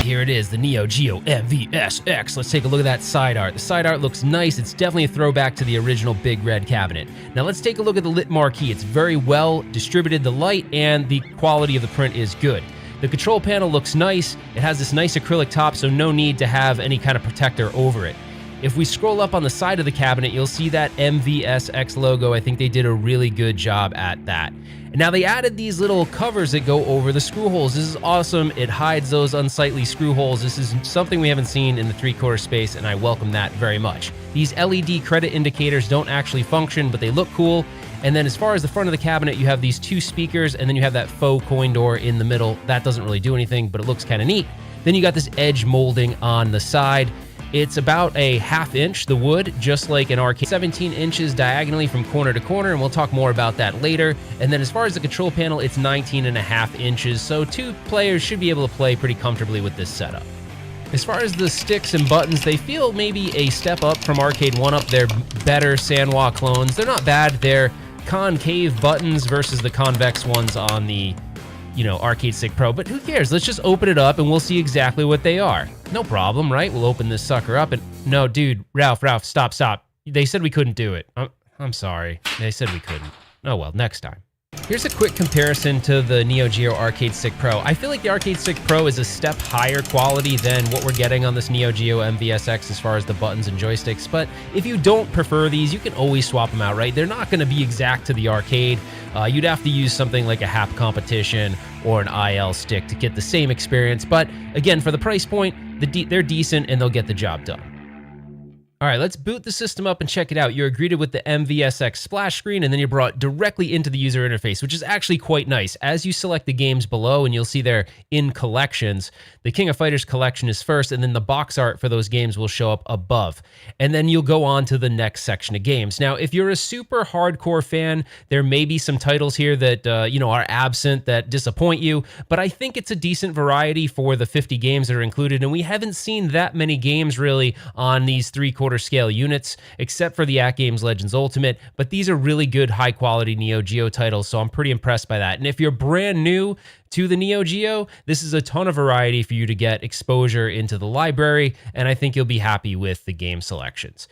here it is, the Neo Geo MVSX. Let's take a look at that side art. The side art looks nice. It's definitely a throwback to the original big red cabinet. Now let's take a look at the lit marquee. It's very well distributed, the light, and the quality of the print is good. The control panel looks nice. It has this nice acrylic top, so no need to have any kind of protector over it. If we scroll up on the side of the cabinet, you'll see that MVSX logo. I think they did a really good job at that. And now they added these little covers that go over the screw holes. This is awesome. It hides those unsightly screw holes. This is something we haven't seen in the three-quarter space, and I welcome that very much. These LED credit indicators don't actually function, but they look cool. And then as far as the front of the cabinet, you have these two speakers, and then you have that faux coin door in the middle. That doesn't really do anything, but it looks kind of neat. Then you got this edge molding on the side. It's about a ½ inch, the wood, just like an arcade. 17 inches diagonally from corner to corner, and we'll talk more about that later. And then as far as the control panel, it's 19.5 inches, so 2 players should be able to play pretty comfortably with this setup. As far as the sticks and buttons, they feel maybe a step up from Arcade 1-Up. They're better Sanwa clones. They're not bad. They're concave buttons versus the convex ones on the Arcade Stick Pro, but who cares? Let's just open it up and we'll see exactly what they are. No problem, right? We'll open this sucker up and... No, dude, Ralph, stop. They said we couldn't do it. I'm sorry. They said we couldn't. Oh well, next time. Here's a quick comparison to the Neo Geo Arcade Stick Pro. I feel like the Arcade Stick Pro is a step higher quality than what we're getting on this Neo Geo MVSX as far as the buttons and joysticks, but if you don't prefer these, you can always swap them out, right? They're not going to be exact to the arcade. You'd have to use something like a HAP competition or an IL stick to get the same experience, but again, for the price point, they're decent and they'll get the job done. All right, let's boot the system up and check it out. You're greeted with the MVSX splash screen, and then you're brought directly into the user interface, which is actually quite nice. As you select the games below, and you'll see they're in collections, the King of Fighters collection is first, and then the box art for those games will show up above. And then you'll go on to the next section of games. Now, if you're a super hardcore fan, there may be some titles here that are absent that disappoint you, but I think it's a decent variety for the 50 games that are included, and we haven't seen that many games really on these three-quarter scale units, except for the AtGames Legends Ultimate, but these are really good high-quality Neo Geo titles, so I'm pretty impressed by that. And if you're brand new to the Neo Geo, this is a ton of variety for you to get exposure into the library, and I think you'll be happy with the game selections.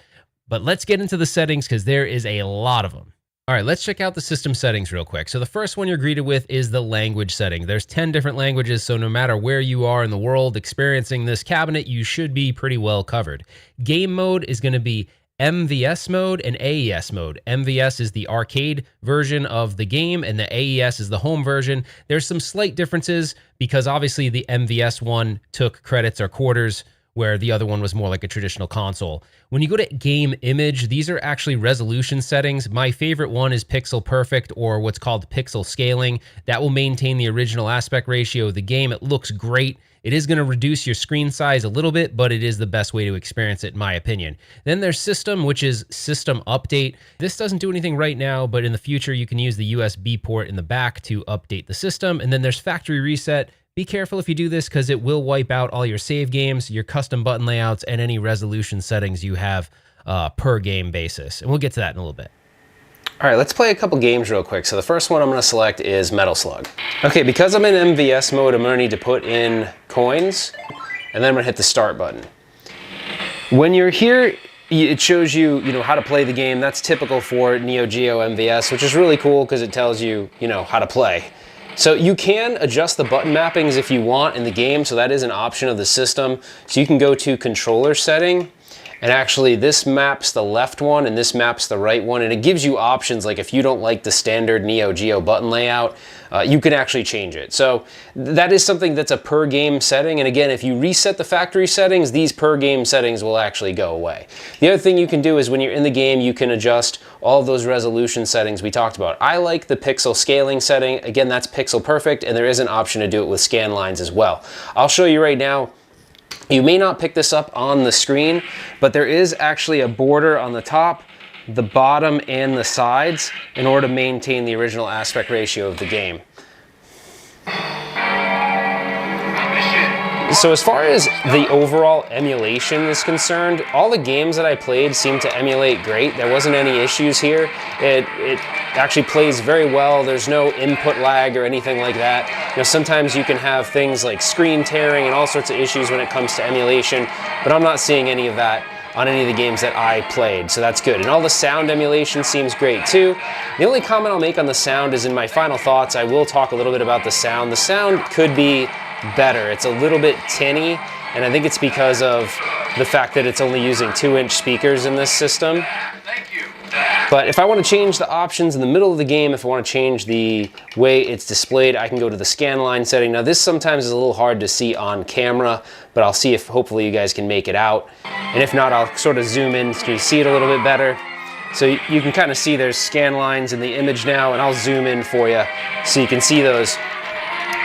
But let's get into the settings because there is a lot of them. All right, let's check out the system settings real quick. So the first one you're greeted with is the language setting. There's 10 different languages, so no matter where you are in the world experiencing this cabinet, you should be pretty well covered. Game mode is going to be MVS mode and AES mode. MVS is the arcade version of the game, and the AES is the home version. There's some slight differences because obviously the MVS one took credits or quarters, where the other one was more like a traditional console. When you go to game image, these are actually resolution settings. My favorite one is pixel perfect, or what's called pixel scaling. That will maintain the original aspect ratio of the game. It looks great. It is going to reduce your screen size a little bit, but it is the best way to experience it in my opinion. Then there's system, which is system update. This doesn't do anything right now, but in the future you can use the USB port in the back to update the system. And then there's factory reset. Be careful if you do this because it will wipe out all your save games, your custom button layouts, and any resolution settings you have per game basis. And we'll get to that in a little bit. All right, let's play a couple games real quick. So the first one I'm going to select is Metal Slug. Okay, because I'm in MVS mode, I'm going to need to put in coins, and then I'm going to hit the start button. When you're here, it shows you, how to play the game. That's typical for Neo Geo MVS, which is really cool because it tells you, how to play. So you can adjust the button mappings if you want in the game, so that is an option of the system. So you can go to controller setting, and actually this maps the left one and this maps the right one, and it gives you options like if you don't like the standard Neo Geo button layout, you can actually change it. So that is something that's a per game setting, and again, if you reset the factory settings, these per game settings will actually go away. The other thing you can do is when you're in the game, you can adjust all of those resolution settings we talked about. I like the pixel scaling setting. Again, that's pixel perfect, and there is an option to do it with scan lines as well. I'll show you right now. You may not pick this up on the screen, but there is actually a border on the top, the bottom, and the sides in order to maintain the original aspect ratio of the game. So as far as the overall emulation is concerned, all the games that I played seemed to emulate great. There wasn't any issues here. It actually plays very well. There's no input lag or anything like that. You know, sometimes you can have things like screen tearing and all sorts of issues when it comes to emulation, but I'm not seeing any of that on any of the games that I played, so that's good. And all the sound emulation seems great too. The only comment I'll make on the sound is in my final thoughts, I will talk a little bit about the sound. The sound could be better. It's a little bit tinny, and I think it's because of the fact that it's only using 2-inch speakers in this system. But if I want to change the options in the middle of the game, if I want to change the way it's displayed, I can go to the scan line setting. Now this sometimes is a little hard to see on camera, but I'll see if hopefully you guys can make it out. And if not, I'll sort of zoom in so you see it a little bit better. So you can kind of see there's scan lines in the image now, and I'll zoom in for you so you can see those.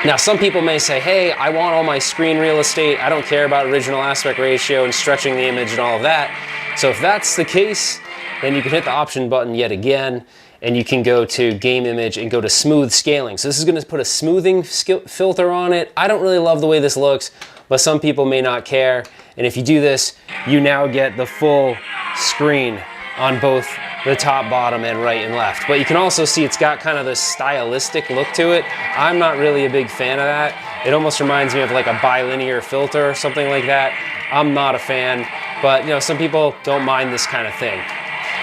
Now some people may say, hey, I want all my screen real estate. I don't care about original aspect ratio and stretching the image and all of that. So if that's the case, then you can hit the option button yet again, and you can go to game image and go to smooth scaling. So this is gonna put a smoothing filter on it. I don't really love the way this looks, but some people may not care. And if you do this, you now get the full screen on both the top, bottom, and right and left. But you can also see it's got kind of this stylistic look to it. I'm not really a big fan of that. It almost reminds me of like a bilinear filter or something like that. I'm not a fan, but you know, some people don't mind this kind of thing.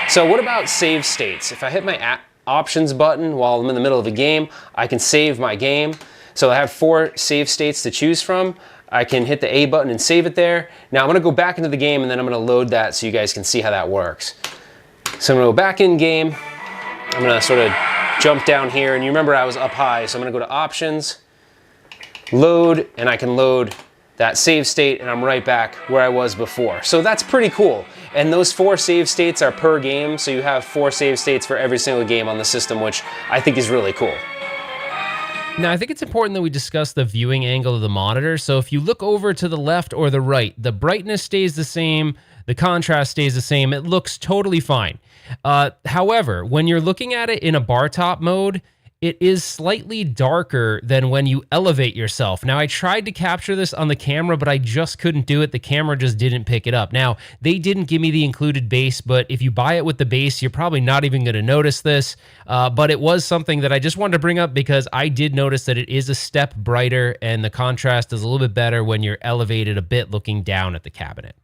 So what about save states? If I hit my options button while I'm in the middle of a game, I can save my game. So I have 4 save states to choose from. I can hit the A button and save it there. Now I'm gonna go back into the game and then I'm gonna load that so you guys can see how that works. So I'm gonna go back in game. I'm gonna sort of jump down here, and you remember I was up high, so I'm gonna go to options, load, and I can load that save state, and I'm right back where I was before. So that's pretty cool. And those 4 save states are per game, so you have 4 save states for every single game on the system, which I think is really cool. Now, I think it's important that we discuss the viewing angle of the monitor. So if you look over to the left or the right, the brightness stays the same, the contrast stays the same. It looks totally fine. However, when you're looking at it in a bar top mode, it is slightly darker than when you elevate yourself. Now, I tried to capture this on the camera, but I just couldn't do it. The camera just didn't pick it up. Now, they didn't give me the included base, but if you buy it with the base, you're probably not even going to notice this. But it was something that I just wanted to bring up because I did notice that it is a step brighter and the contrast is a little bit better when you're elevated a bit looking down at the cabinet.